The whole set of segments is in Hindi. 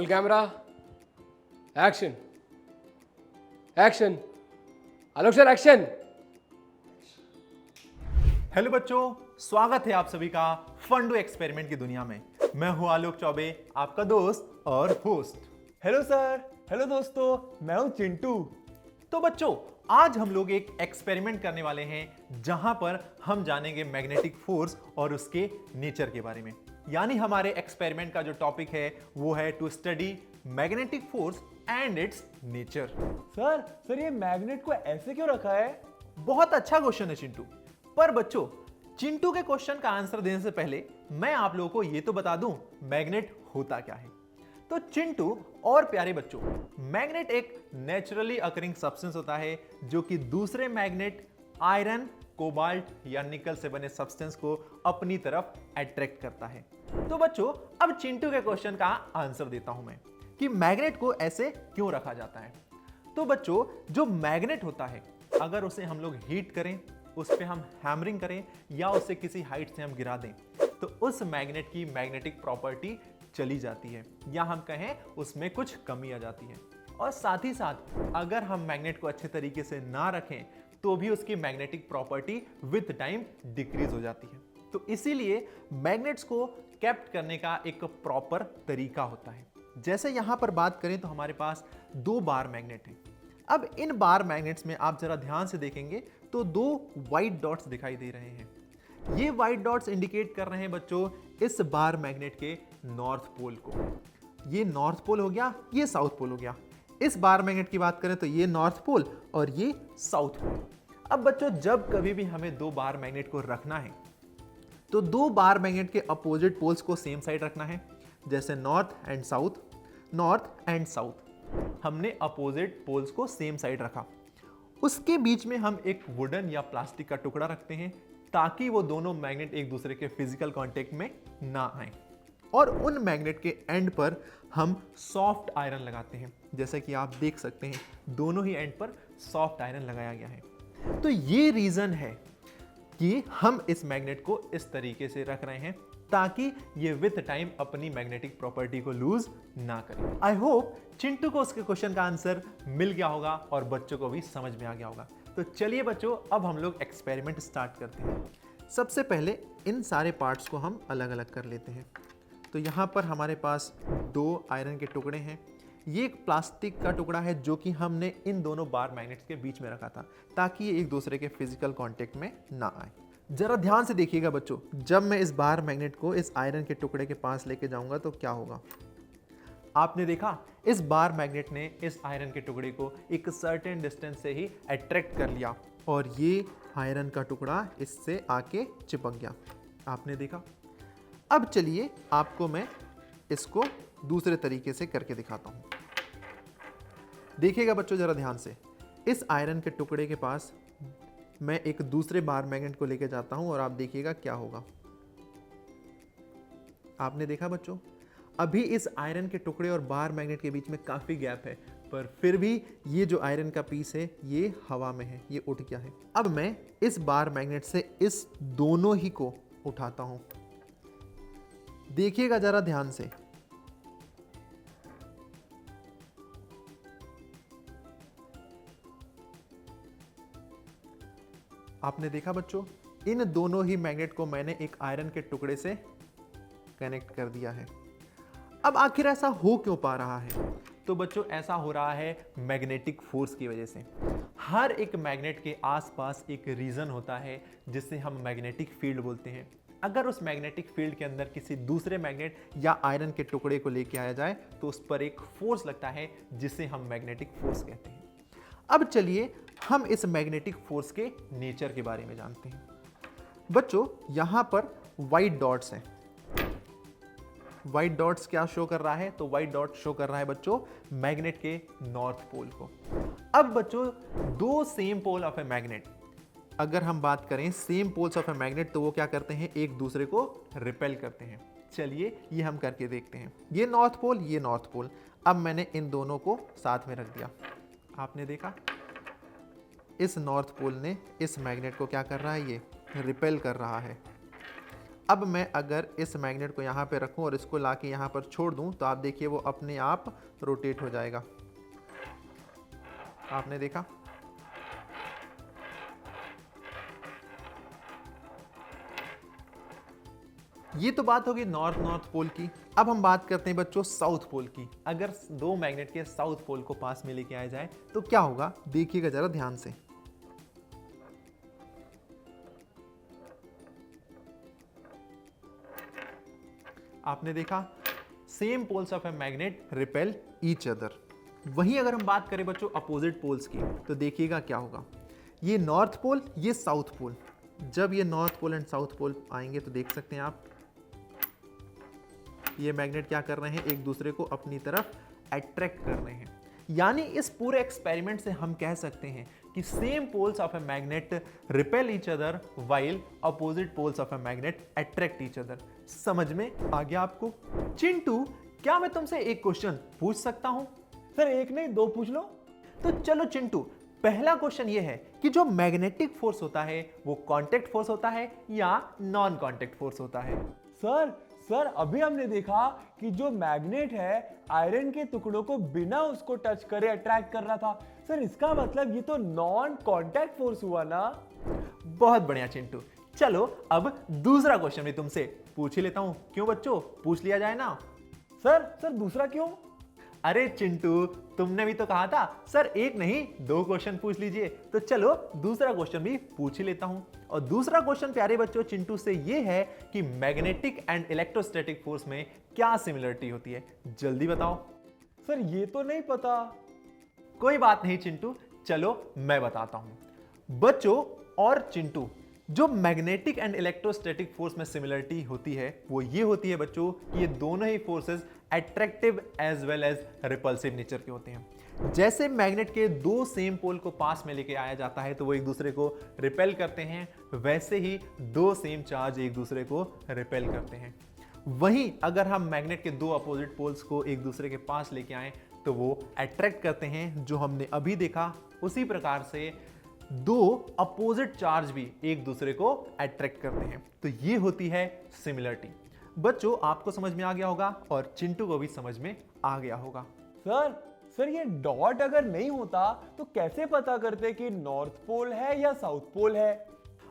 Roll camera, action. एक्शन। आलोक सर, एक्शन। हेलो बच्चों, स्वागत है आप सभी का फंडू एक्सपेरिमेंट की दुनिया में। मैं हूं आलोक चौबे, आपका दोस्त और होस्ट। Hello sir. हेलो दोस्तों, मैं हूं चिंटू। तो बच्चों, आज हम लोग एक एक्सपेरिमेंट करने वाले हैं जहां पर हम जानेंगे मैग्नेटिक फोर्स और उसके नेचर के बारे में। यानी हमारे एक्सपेरिमेंट का जो टॉपिक है वो है to study magnetic force and its nature. Sir ये मैग्नेट को ऐसे क्यों रखा है? बहुत अच्छा क्वेश्चन है चिंटू। पर बच्चों, चिंटू के क्वेश्चन का आंसर देने से पहले मैं आप लोगों को यह तो बता दूं मैग्नेट होता क्या है। तो चिंटू और प्यारे बच्चों, मैग्नेट एक नेचुरली अकरिंग सब्सटेंस होता है जो कि दूसरे मैग्नेट आयरन, कोबाल्ट या निकल से बने सब्सटेंस को अपनी तरफ अट्रैक्ट करता है। तो बच्चों, अब चिंटू के क्वेश्चन का आंसर देता हूं मैं कि मैग्नेट को ऐसे क्यों रखा जाता है। तो बच्चों, जो मैग्नेट होता है अगर उसे हम लोग हीट करें, उस पर हम हैमरिंग करें या उसे किसी हाइट से हम गिरा दें तो उस मैग्नेट की मैग्नेटिक प्रॉपर्टी चली जाती है, या हम कहें उसमें कुछ कमी आ जाती है। और साथ ही साथ अगर हम मैग्नेट को अच्छे तरीके से ना रखें तो भी उसकी magnetic property with time decrease हो जाती है। तो इसीलिए मैग्नेट्स को कैप्ट करने का एक प्रॉपर तरीका होता है। जैसे यहां पर बात करें तो हमारे पास दो बार मैग्नेट हैं। अब इन बार मैग्नेट्स में आप जरा ध्यान से देखेंगे तो दो व्हाइट डॉट्स दिखाई दे रहे हैं। ये व्हाइट डॉट्स इंडिकेट कर रहे हैं बच्चों इस बार मैग्नेट के नॉर्थ पोल को। ये नॉर्थ पोल हो गया, ये साउथ पोल हो गया। इस बार मैग्नेट की बात करें तो ये नॉर्थ पोल और ये साउथ पोल। अब बच्चों, जब कभी भी हमें दो बार मैग्नेट को रखना है तो दो बार मैग्नेट के अपोजिट पोल्स को सेम साइड रखना है। जैसे north and south, north and south, हमने अपोजिट पोल्स को सेम साइड रखा। उसके बीच में हम एक वुडन या प्लास्टिक का टुकड़ा रखते हैं ताकि वो दोनों मैग्नेट एक दूसरे के फिजिकल कांटेक्ट में ना आए। और उन मैग्नेट के एंड पर हम सॉफ्ट आयरन लगाते हैं। जैसे कि आप देख सकते हैं दोनों ही एंड पर सॉफ्ट आयरन लगाया गया है। तो ये रीजन है कि हम इस मैग्नेट को इस तरीके से रख रहे हैं ताकि ये विद टाइम अपनी मैग्नेटिक प्रॉपर्टी को लूज ना करे। आई होप चिंटू को उसके क्वेश्चन का आंसर मिल गया होगा और बच्चों को भी समझ में आ गया होगा। तो चलिए बच्चों, अब हम लोग एक्सपेरिमेंट स्टार्ट करते हैं। सबसे पहले इन सारे पार्ट्स को हम अलग अलग कर लेते हैं। तो यहाँ पर हमारे पास दो आयरन के टुकड़े हैं। ये एक प्लास्टिक का टुकड़ा है जो कि हमने इन दोनों बार मैग्नेट्स के बीच में रखा था ताकि ये एक दूसरे के फिजिकल कांटेक्ट में ना आए। जरा ध्यान से देखिएगा बच्चों, जब मैं इस बार मैग्नेट को इस आयरन के टुकड़े के पास लेके जाऊंगा तो क्या होगा। आपने देखा इस बार मैग्नेट ने इस आयरन के टुकड़े को एक सर्टेन डिस्टेंस से ही अट्रैक्ट कर लिया और ये आयरन का टुकड़ा इससे आके चिपक गया। आपने देखा। अब चलिए आपको मैं इसको दूसरे तरीके से करके दिखाता हूं। देखिएगा बच्चों जरा ध्यान से, इस आयरन के टुकड़े के पास मैं एक दूसरे बार मैग्नेट को लेकर जाता हूं और आप देखिएगा क्या होगा। आपने देखा बच्चों, अभी इस आयरन के टुकड़े और बार मैग्नेट के बीच में काफी गैप है, पर फिर भी ये जो आयरन का पीस है ये हवा में है, ये उठ गया है। अब मैं इस बार मैग्नेट से इस दोनों ही को उठाता हूं। देखिएगा जरा ध्यान से, आपने देखा बच्चों, इन दोनों ही मैग्नेट को मैंने एक आयरन के टुकड़े से कनेक्ट कर दिया है। अब आखिर ऐसा हो क्यों पा रहा है? तो बच्चों, ऐसा हो रहा है मैग्नेटिक फोर्स की वजह से। हर एक मैग्नेट के आसपास एक रीजन होता है जिसे हम मैग्नेटिक फील्ड बोलते हैं। अगर उस मैग्नेटिक फील्ड के अंदर किसी दूसरे मैग्नेट या आयरन के टुकड़े को लेके आया जाए तो उस पर एक फोर्स लगता है जिसे हम मैग्नेटिक फोर्स कहते हैं। अब चलिए हम इस मैग्नेटिक फोर्स के नेचर के बारे में जानते हैं। बच्चों, यहां पर व्हाइट डॉट्स हैं। व्हाइट डॉट्स क्या शो कर रहा है? तो व्हाइट डॉट शो कर रहा है बच्चों मैग्नेट के नॉर्थ पोल को। अब बच्चों, दो same pole of a magnet, अगर हम बात करें same poles of a magnet, तो वो क्या करते हैं? एक दूसरे को रिपेल करते हैं। चलिए ये हम करके देखते हैं। ये नॉर्थ पोल, ये नॉर्थ पोल। अब मैंने इन दोनों को साथ में रख दिया। आपने देखा इस नॉर्थ पोल ने इस मैग्नेट को क्या कर रहा है? ये रिपेल कर रहा है। अब मैं अगर इस मैग्नेट को यहाँ पे रखूँ और इसको लाके यहाँ पर छोड़ दूँ तो आप देखिए वो अपने आप रोटेट हो जाएगा। आपने देखा? ये तो बात होगी नॉर्थ पोल की। अब हम बात करते हैं बच्चों साउथ पोल की। अगर दो मैग्नेट के साउथ पोल को पास में लेके आया जाए तो क्या होगा, देखिएगा जरा ध्यान से। आपने देखा same poles of a magnet repel each other. वहीं अगर हम बात करें बच्चों अपोजिट पोल्स की तो देखिएगा क्या होगा। ये नॉर्थ पोल, ये साउथ पोल। जब ये north pole and south pole आएंगे तो देख सकते हैं आप ये मैग्नेट क्या कर रहे हैं, एक दूसरे को अपनी तरफ अट्रैक्ट कर रहे हैं। यानी इस पूरे एक्सपेरिमेंट से हम कह सकते हैं कि same poles of a magnet repel each other while opposite poles of a magnet attract each other. समझ में आ गया आपको? चिंटू, क्या मैं तुमसे एक क्वेश्चन पूछ सकता हूं? सर एक नहीं दो पूछ लो। तो चलो चिंटू, पहला क्वेश्चन ये है कि जो मैग्नेटिक फोर्स होता है वो कांटेक्ट फोर्स होता है या नॉन कांटेक्ट फोर्स होता है? सर अभी हमने देखा कि जो मैग्नेट है आयरन के टुकड़ों को बिना उसको टच करे अट्रैक्ट कर रहा था। सर इसका मतलब ये तो नॉन कांटेक्ट फोर्स हुआ ना। बहुत बढ़िया चिंटू। चलो अब दूसरा क्वेश्चन भी तुमसे पूछ ही लेता हूं। क्यों बच्चों, पूछ लिया जाए ना। सर दूसरा क्यों? अरे चिंटू, तुमने भी तो कहा था सर एक नहीं दो क्वेश्चन पूछ लीजिए। तो चलो दूसरा क्वेश्चन भी पूछ ही लेता हूं। और दूसरा क्वेश्चन प्यारे बच्चों चिंटू से ये है कि मैग्नेटिक एंड इलेक्ट्रोस्टैटिक फोर्स में क्या सिमिलरिटी होती है, जल्दी बताओ। सर ये तो नहीं पता। कोई बात नहीं चिंटू, चलो मैं बताता हूं। बच्चों और चिंटू, जो मैग्नेटिक एंड इलेक्ट्रोस्टैटिक फोर्स में सिमिलरिटी होती है वो ये होती है बच्चों कि ये दोनों ही forces attractive as well as repulsive nature के होते हैं। जैसे मैग्नेट के दो सेम पोल को पास में लेके आया जाता है तो वो एक दूसरे को रिपेल करते हैं, वैसे ही दो सेम चार्ज एक दूसरे को रिपेल करते हैं। वहीं अगर हम मैग्नेट के दो अपोजिट पोल्स को एक दूसरे के पास लेके आए तो वो अट्रैक्ट करते हैं। जो हमने अभी देखा उसी प्रकार से दो अपोजिट चार्ज भी एक दूसरे को अट्रैक्ट करते हैं। तो ये होती है सिमिलरिटी। बच्चों आपको समझ में आ गया होगा और चिंटू को भी समझ में आ गया होगा। सर ये डॉट अगर नहीं होता तो कैसे पता करते कि नॉर्थ पोल है या साउथ पोल है?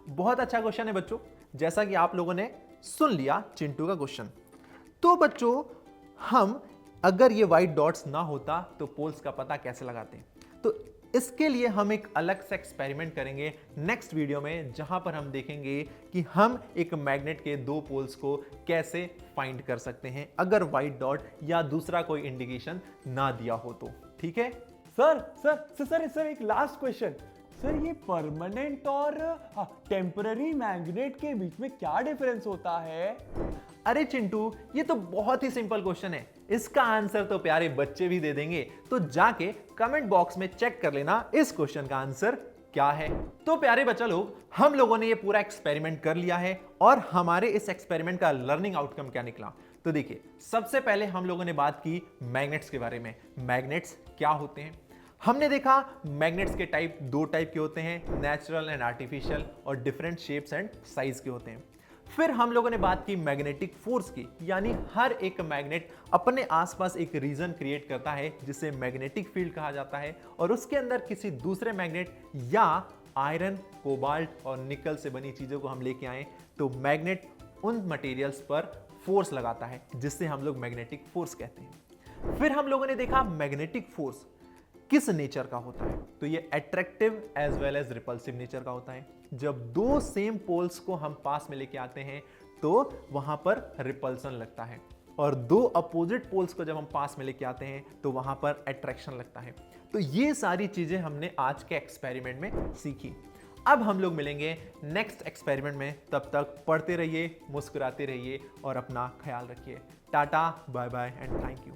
बहुत अच्छा क्वेश्चन है बच्चों। जैसा कि आप लोगों ने सुन लिया चिंटू का क्वेश्चन, तो बच्चों हम अगर ये व्हाइट डॉट्स ना होता तो पोल्स का पता कैसे लगाते हैं? तो इसके लिए हम एक अलग से एक्सपेरिमेंट करेंगे नेक्स्ट वीडियो में, जहां पर हम देखेंगे कि हम एक मैग्नेट के दो पोल्स को कैसे फाइंड कर सकते हैं अगर व्हाइट डॉट या दूसरा कोई इंडिकेशन ना दिया हो तो। ठीक है सर एक लास्ट क्वेश्चन। सर ये परमानेंट और टेम्पररी मैग्नेट के बीच में क्या डिफरेंस होता है? अरे चिंटू, ये तो बहुत ही सिंपल क्वेश्चन है। इसका आंसर तो प्यारे बच्चे भी दे देंगे, तो जाके कमेंट बॉक्स में चेक कर लेना इस क्वेश्चन का आंसर क्या है। तो प्यारे बच्चा लोग, हम लोगों ने ये पूरा एक्सपेरिमेंट कर लिया है और हमारे इस एक्सपेरिमेंट का लर्निंग आउटकम क्या निकला। तो देखिए, सबसे पहले हम लोगों ने बात की मैग्नेट्स के बारे में। मैग्नेट्स क्या होते हैं? हमने देखा मैग्नेट्स के टाइप दो टाइप के होते हैं, नेचुरल एंड आर्टिफिशियल, और डिफरेंट शेप्स एंड साइज के होते हैं। फिर हम लोगों ने बात की मैग्नेटिक फोर्स की, यानी हर एक मैग्नेट अपने आसपास एक रीजन क्रिएट करता है जिसे मैग्नेटिक फील्ड कहा जाता है, और उसके अंदर किसी दूसरे मैग्नेट या आयरन, कोबाल्ट और निकल से बनी चीजों को हम लेके आए तो मैग्नेट उन मटेरियल्स पर फोर्स लगाता है जिससे हम लोग मैग्नेटिक फोर्स कहते हैं। फिर हम लोगों ने देखा मैग्नेटिक फोर्स किस नेचर का होता है, तो ये attractive as well as repulsive nature का होता है। जब दो सेम पोल्स को हम पास में लेके आते हैं तो वहां पर रिपल्सन लगता है, और दो अपोजिट पोल्स को जब हम पास में लेके आते हैं तो वहां पर अट्रैक्शन लगता है। तो ये सारी चीजें हमने आज के एक्सपेरिमेंट में सीखी। अब हम लोग मिलेंगे नेक्स्ट एक्सपेरिमेंट में, तब तक पढ़ते रहिए, मुस्कुराते रहिए और अपना ख्याल रखिए। Tata, bye bye and thank you.